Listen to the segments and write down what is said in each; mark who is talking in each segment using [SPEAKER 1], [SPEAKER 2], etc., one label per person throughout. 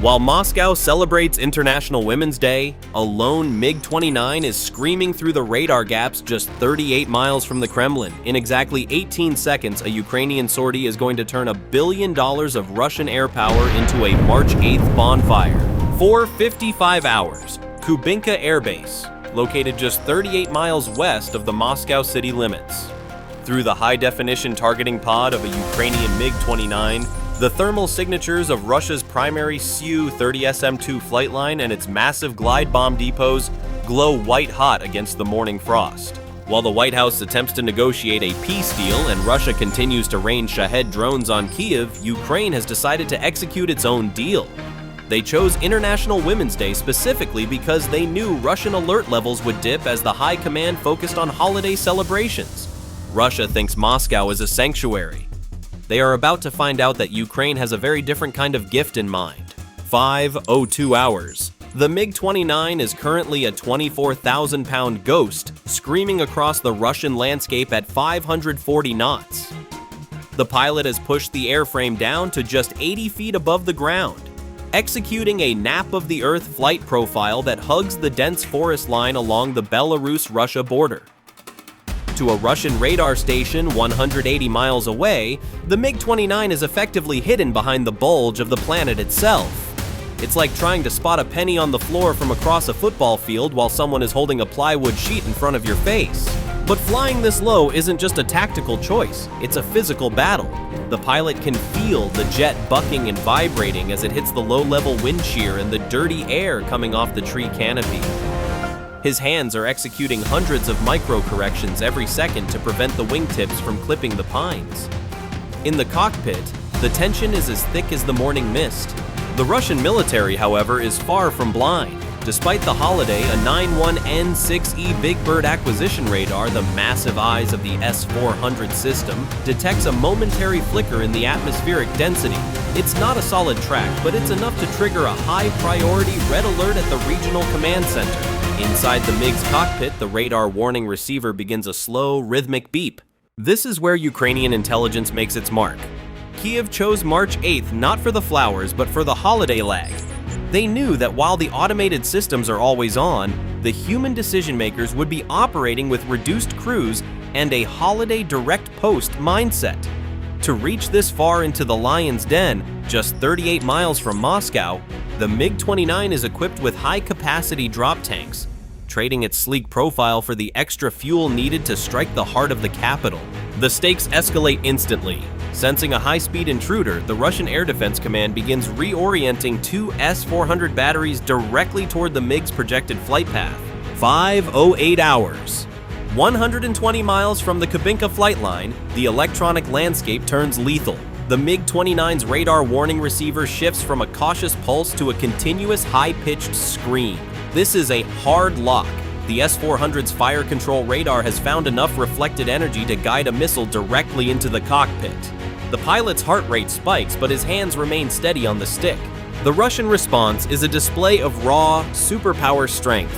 [SPEAKER 1] While Moscow celebrates International Women's Day, a lone MiG-29 is screaming through the radar gaps just 38 miles from the Kremlin. In exactly 18 seconds, a Ukrainian sortie is going to turn $1 billion of Russian air power into a March 8th bonfire. For 55 hours, Kubinka Air Base, located just 38 miles west of the Moscow city limits. Through the high-definition targeting pod of a Ukrainian MiG-29, the thermal signatures of Russia's primary Su-30SM-2 flight line and its massive glide bomb depots glow white-hot against the morning frost. While the White House attempts to negotiate a peace deal and Russia continues to rain Shahed drones on Kyiv, Ukraine has decided to execute its own deal. They chose International Women's Day specifically because they knew Russian alert levels would dip as the high command focused on holiday celebrations. Russia thinks Moscow is a sanctuary. They are about to find out that Ukraine has a very different kind of gift in mind. 5:02 hours. The MiG-29 is currently a 24,000-pound ghost screaming across the Russian landscape at 540 knots. The pilot has pushed the airframe down to just 80 feet above the ground, executing a nap-of-the-earth flight profile that hugs the dense forest line along the Belarus-Russia border. To a Russian radar station 180 miles away, the MiG-29 is effectively hidden behind the bulge of the planet itself. It's like trying to spot a penny on the floor from across a football field while someone is holding a plywood sheet in front of your face. But flying this low isn't just a tactical choice, it's a physical battle. The pilot can feel the jet bucking and vibrating as it hits the low-level wind shear and the dirty air coming off the tree canopy. His hands are executing hundreds of micro-corrections every second to prevent the wingtips from clipping the pines. In the cockpit, the tension is as thick as the morning mist. The Russian military, however, is far from blind. Despite the holiday, a 91N6E Big Bird acquisition radar, the massive eyes of the S-400 system, detects a momentary flicker in the atmospheric density. It's not a solid track, but it's enough to trigger a high-priority red alert at the regional command center. Inside the MiG's cockpit, the radar warning receiver begins a slow, rhythmic beep. This is where Ukrainian intelligence makes its mark. Kyiv chose March 8th not for the flowers, but for the holiday lag. They knew that while the automated systems are always on, the human decision-makers would be operating with reduced crews and a holiday direct post mindset. To reach this far into the lion's den, just 38 miles from Moscow, the MiG-29 is equipped with high-capacity drop tanks, trading its sleek profile for the extra fuel needed to strike the heart of the capital. The stakes escalate instantly. Sensing a high-speed intruder, the Russian Air Defense Command begins reorienting two S-400 batteries directly toward the MiG's projected flight path. 5:08 hours. 120 miles from the Kubinka flight line, the electronic landscape turns lethal. The MiG-29's radar warning receiver shifts from a cautious pulse to a continuous high-pitched scream. This is a hard lock. The S-400's fire control radar has found enough reflected energy to guide a missile directly into the cockpit. The pilot's heart rate spikes, but his hands remain steady on the stick. The Russian response is a display of raw, superpower strength.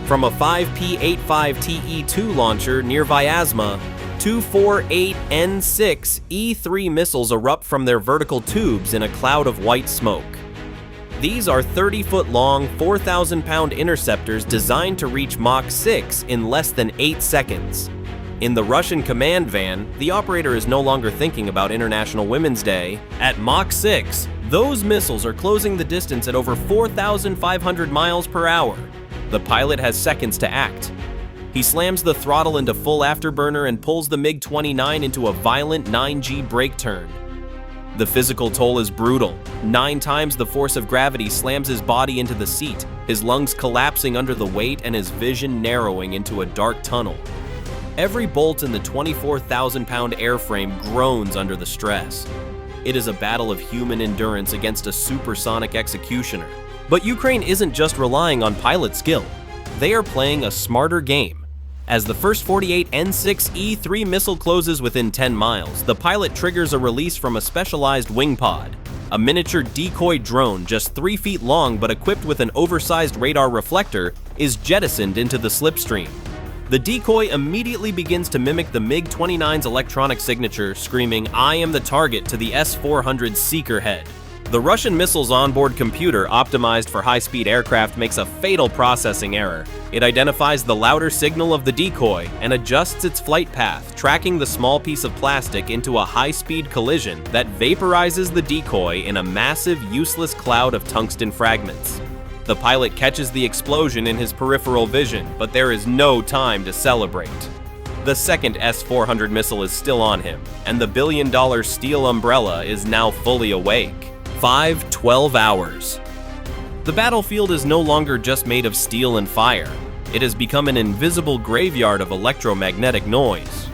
[SPEAKER 1] From a 5P-85TE2 launcher near Vyazma, 248N6 E3 missiles erupt from their vertical tubes in a cloud of white smoke. These are 30-foot-long, 4,000-pound interceptors designed to reach Mach-6 in less than 8 seconds. In the Russian command van, the operator is no longer thinking about International Women's Day. At Mach-6, those missiles are closing the distance at over 4,500 miles per hour. The pilot has seconds to act. He slams the throttle into full afterburner and pulls the MiG-29 into a violent 9G brake turn. The physical toll is brutal. 9 times the force of gravity slams his body into the seat, his lungs collapsing under the weight and his vision narrowing into a dark tunnel. Every bolt in the 24,000-pound airframe groans under the stress. It is a battle of human endurance against a supersonic executioner. But Ukraine isn't just relying on pilot skill. They are playing a smarter game. As the first 48N6 E3 missile closes within 10 miles, the pilot triggers a release from a specialized wing pod. A miniature decoy drone just 3 feet long but equipped with an oversized radar reflector is jettisoned into the slipstream. The decoy immediately begins to mimic the MiG-29's electronic signature, screaming, "I am the target," to the S-400's seeker head. The Russian missile's onboard computer, optimized for high-speed aircraft, makes a fatal processing error. It identifies the louder signal of the decoy and adjusts its flight path, tracking the small piece of plastic into a high-speed collision that vaporizes the decoy in a massive, useless cloud of tungsten fragments. The pilot catches the explosion in his peripheral vision, but there is no time to celebrate. The second S-400 missile is still on him, and the billion-dollar steel umbrella is now fully awake. 12 hours. The battlefield is no longer just made of steel and fire. It has become an invisible graveyard of electromagnetic noise.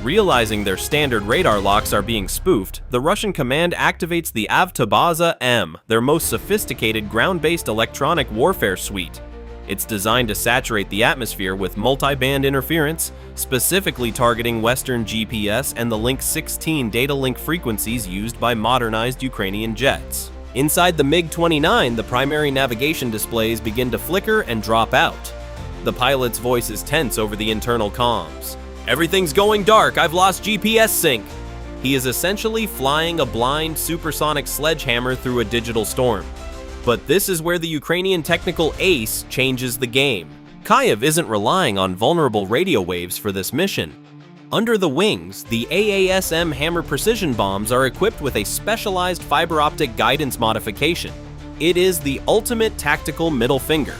[SPEAKER 1] Realizing their standard radar locks are being spoofed, the Russian command activates the Avtobaza-M, their most sophisticated ground-based electronic warfare suite. It's designed to saturate the atmosphere with multi-band interference, specifically targeting Western GPS and the Link 16 data link frequencies used by modernized Ukrainian jets. Inside the MiG-29, the primary navigation displays begin to flicker and drop out. The pilot's voice is tense over the internal comms. "Everything's going dark, I've lost GPS sync." He is essentially flying a blind supersonic sledgehammer through a digital storm. But this is where the Ukrainian technical ace changes the game. Kyiv isn't relying on vulnerable radio waves for this mission. Under the wings, the AASM Hammer precision bombs are equipped with a specialized fiber-optic guidance modification. It is the ultimate tactical middle finger.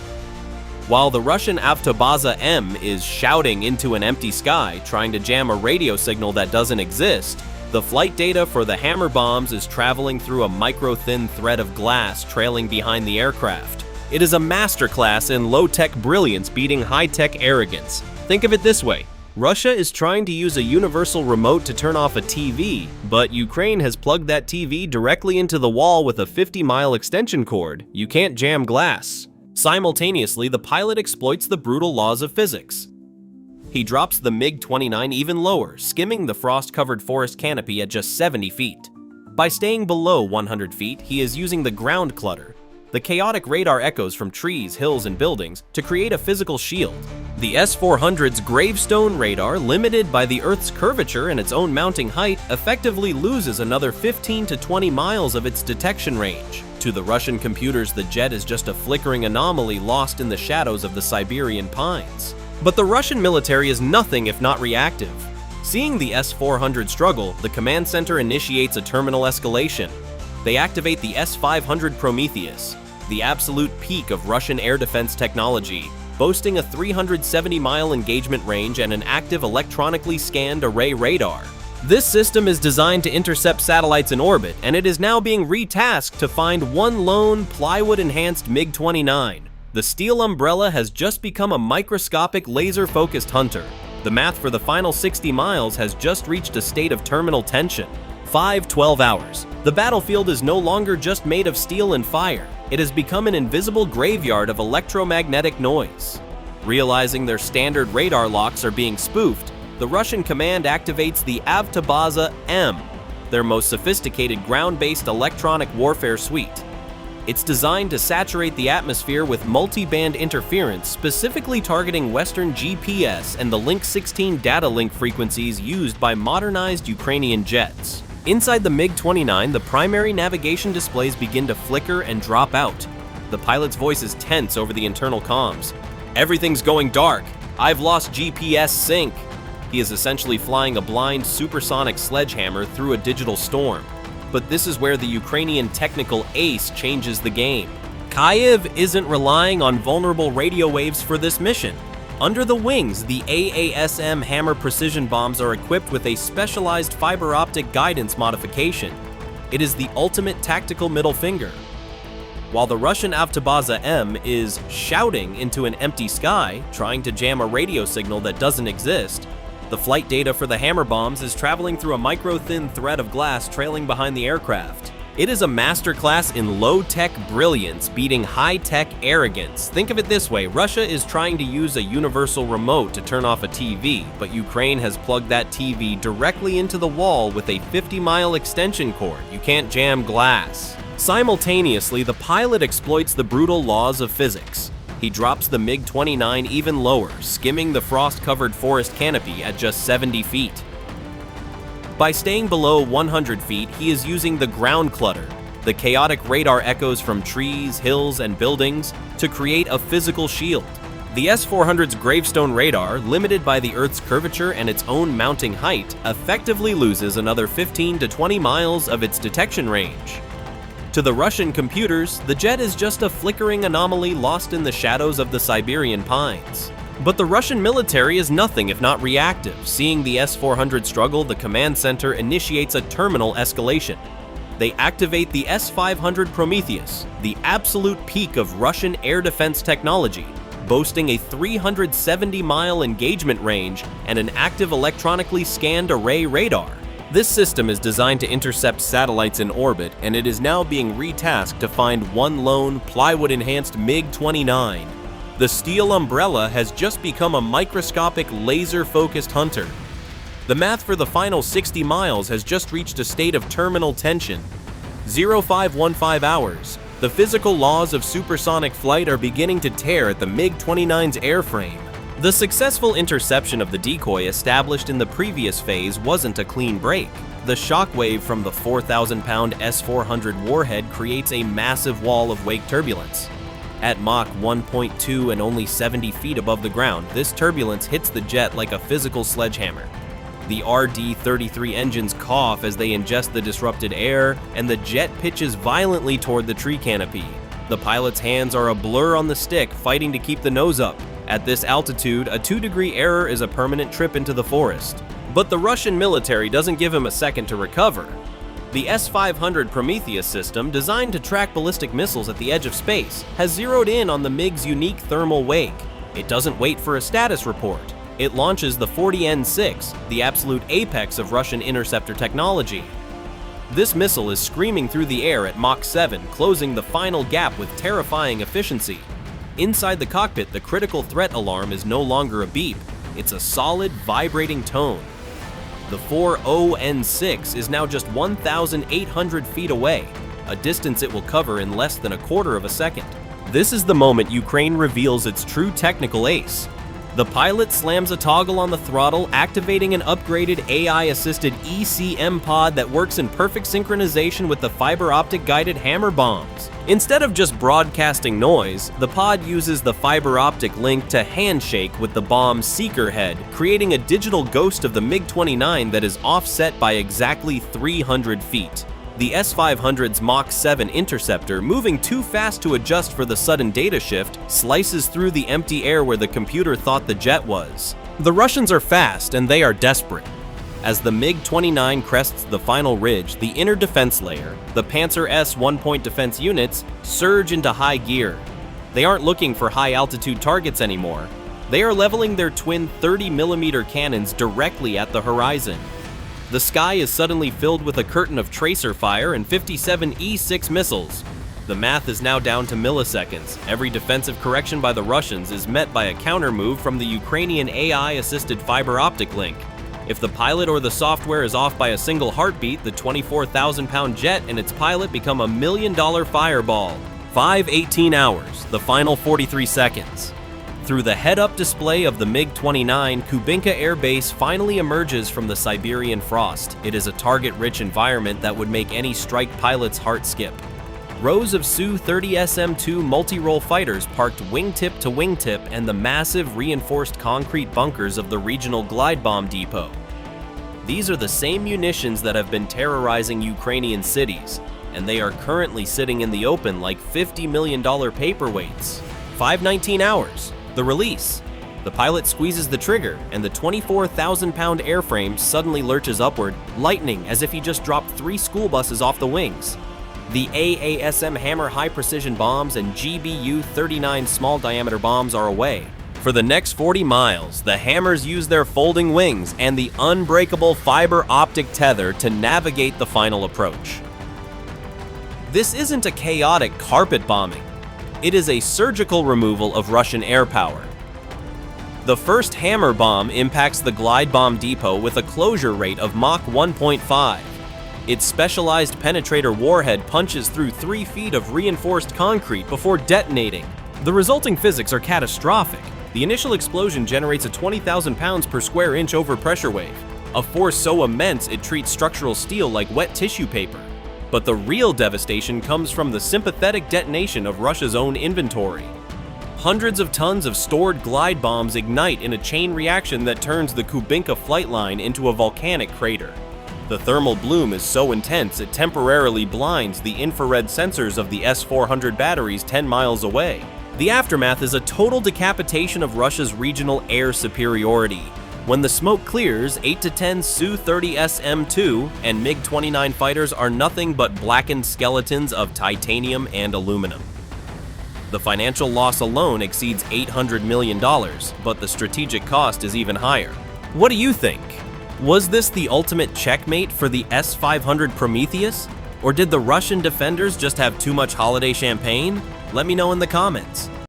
[SPEAKER 1] While the Russian Avtobaza-M is shouting into an empty sky, trying to jam a radio signal that doesn't exist, the flight data for the Hammer bombs is traveling through a micro-thin thread of glass trailing behind the aircraft. It is a masterclass in low-tech brilliance beating high-tech arrogance. Think of it this way. Russia is trying to use a universal remote to turn off a TV, but Ukraine has plugged that TV directly into the wall with a 50-mile extension cord. You can't jam glass. Simultaneously, the pilot exploits the brutal laws of physics. He drops the MiG-29 even lower, skimming the frost-covered forest canopy at just 70 feet. By staying below 100 feet, he is using the ground clutter, the chaotic radar echoes from trees, hills, and buildings, to create a physical shield. The S-400's gravestone radar, limited by the Earth's curvature and its own mounting height, effectively loses another 15 to 20 miles of its detection range. To the Russian computers, the jet is just a flickering anomaly lost in the shadows of the Siberian pines. But the Russian military is nothing if not reactive. Seeing the S-400 struggle, the command center initiates a terminal escalation. They activate the S-500 Prometheus, the absolute peak of Russian air defense technology, boasting a 370-mile engagement range and an active electronically scanned array radar. This system is designed to intercept satellites in orbit, and it is now being retasked to find one lone, plywood-enhanced MiG-29. The steel umbrella has just become a microscopic, laser-focused hunter. The math for the final 60 miles has just reached a state of terminal tension. 12 hours. The battlefield is no longer just made of steel and fire. It has become an invisible graveyard of electromagnetic noise. Realizing their standard radar locks are being spoofed, the Russian command activates the Avtobaza-M, their most sophisticated ground-based electronic warfare suite. It's designed to saturate the atmosphere with multi-band interference, specifically targeting Western GPS and the Link 16 data link frequencies used by modernized Ukrainian jets. Inside the MiG-29, the primary navigation displays begin to flicker and drop out. The pilot's voice is tense over the internal comms. "Everything's going dark. I've lost GPS sync." He is essentially flying a blind supersonic sledgehammer through a digital storm. But this is where the Ukrainian technical ace changes the game. Kyiv isn't relying on vulnerable radio waves for this mission. Under the wings, the AASM Hammer precision bombs are equipped with a specialized fiber-optic guidance modification. It is the ultimate tactical middle finger. While the Russian Avtobaza-M is shouting into an empty sky, trying to jam a radio signal that doesn't exist, the flight data for the Hammer bombs is traveling through a micro-thin thread of glass trailing behind the aircraft. It is a masterclass in low-tech brilliance beating high-tech arrogance. Think of it this way, Russia is trying to use a universal remote to turn off a TV, but Ukraine has plugged that TV directly into the wall with a 50-mile extension cord. You can't jam glass. Simultaneously, the pilot exploits the brutal laws of physics. He drops the MiG-29 even lower, skimming the frost-covered forest canopy at just 70 feet. By staying below 100 feet, he is using the ground clutter, The chaotic radar echoes from trees, hills, and buildings to create a physical shield. The S-400's gravestone radar, limited by the Earth's curvature and its own mounting height, effectively loses another 15 to 20 miles of its detection range. To the Russian computers, the jet is just a flickering anomaly lost in the shadows of the Siberian pines. But the Russian military is nothing if not reactive. Seeing the S-400 struggle, the command center initiates a terminal escalation. They activate the S-500 Prometheus, the absolute peak of Russian air defense technology, boasting a 370-mile engagement range and an active electronically scanned array radar. This system is designed to intercept satellites in orbit, and it is now being retasked to find one lone, plywood-enhanced MiG-29. The steel umbrella has just become a microscopic, laser-focused hunter. The math for the final 60 miles has just reached a state of terminal tension. 0515 hours. The physical laws of supersonic flight are beginning to tear at the MiG-29's airframe. The successful interception of the decoy established in the previous phase wasn't a clean break. The shockwave from the 4,000-pound S-400 warhead creates a massive wall of wake turbulence. At Mach 1.2 and only 70 feet above the ground, this turbulence hits the jet like a physical sledgehammer. The RD-33 engines cough as they ingest the disrupted air, and the jet pitches violently toward the tree canopy. The pilot's hands are a blur on the stick, fighting to keep the nose up. At this altitude, a 2-degree error is a permanent trip into the forest. But the Russian military doesn't give him a second to recover. The S-500 Prometheus system, designed to track ballistic missiles at the edge of space, has zeroed in on the MiG's unique thermal wake. It doesn't wait for a status report. It launches the 40N-6, the absolute apex of Russian interceptor technology. This missile is screaming through the air at Mach 7, closing the final gap with terrifying efficiency. Inside the cockpit, the critical threat alarm is no longer a beep. It's a solid, vibrating tone. The 40N-6 is now just 1,800 feet away, a distance it will cover in less than a quarter of a second. This is the moment Ukraine reveals its true technical ace. The pilot slams a toggle on the throttle, activating an upgraded AI-assisted ECM pod that works in perfect synchronization with the fiber-optic guided hammer bombs. Instead of just broadcasting noise, the pod uses the fiber-optic link to handshake with the bomb's seeker head, creating a digital ghost of the MiG-29 that is offset by exactly 300 feet. The S-500's Mach 7 interceptor, moving too fast to adjust for the sudden data shift, slices through the empty air where the computer thought the jet was. The Russians are fast, and they are desperate. As the MiG-29 crests the final ridge, the inner defense layer, the Panzer S one-point defense units, surge into high gear. They aren't looking for high-altitude targets anymore. They are leveling their twin 30mm cannons directly at the horizon. The sky is suddenly filled with a curtain of tracer fire and 57 E-6 missiles. The math is now down to milliseconds. Every defensive correction by the Russians is met by a counter-move from the Ukrainian AI-assisted fiber-optic link. If the pilot or the software is off by a single heartbeat, the 24,000-pound jet and its pilot become a $1 million fireball. 5:18 hours, the final 43 seconds. Through the head-up display of the MiG-29, Kubinka Air Base finally emerges from the Siberian frost. It is a target-rich environment that would make any strike pilot's heart skip. Rows of Su-30SM-2 multi-role fighters parked wingtip to wingtip and the massive reinforced concrete bunkers of the regional glide bomb depot. These are the same munitions that have been terrorizing Ukrainian cities, and they are currently sitting in the open like $50 million paperweights. 5:19 hours. The release. The pilot squeezes the trigger, and the 24,000-pound airframe suddenly lurches upward, lightning as if he just dropped 3 school buses off the wings. The AASM Hammer high-precision bombs and GBU-39 small-diameter bombs are away. For the next 40 miles, the Hammers use their folding wings and the unbreakable fiber-optic tether to navigate the final approach. This isn't a chaotic carpet bombing. It is a surgical removal of Russian air power. The first Hammer bomb impacts the glide bomb depot with a closure rate of Mach 1.5. Its specialized penetrator warhead punches through 3 feet of reinforced concrete before detonating. The resulting physics are catastrophic. The initial explosion generates a 20,000 pounds per square inch overpressure wave, a force so immense it treats structural steel like wet tissue paper. But the real devastation comes from the sympathetic detonation of Russia's own inventory. Hundreds of tons of stored glide bombs ignite in a chain reaction that turns the Kubinka flight line into a volcanic crater. The thermal bloom is so intense it temporarily blinds the infrared sensors of the S-400 batteries 10 miles away. The aftermath is a total decapitation of Russia's regional air superiority. When the smoke clears, 8 to 10 Su-30S M2 and MiG-29 fighters are nothing but blackened skeletons of titanium and aluminum. The financial loss alone exceeds $800 million, but the strategic cost is even higher. What do you think? Was this the ultimate checkmate for the S-500 Prometheus? Or did the Russian defenders just have too much holiday champagne? Let me know in the comments.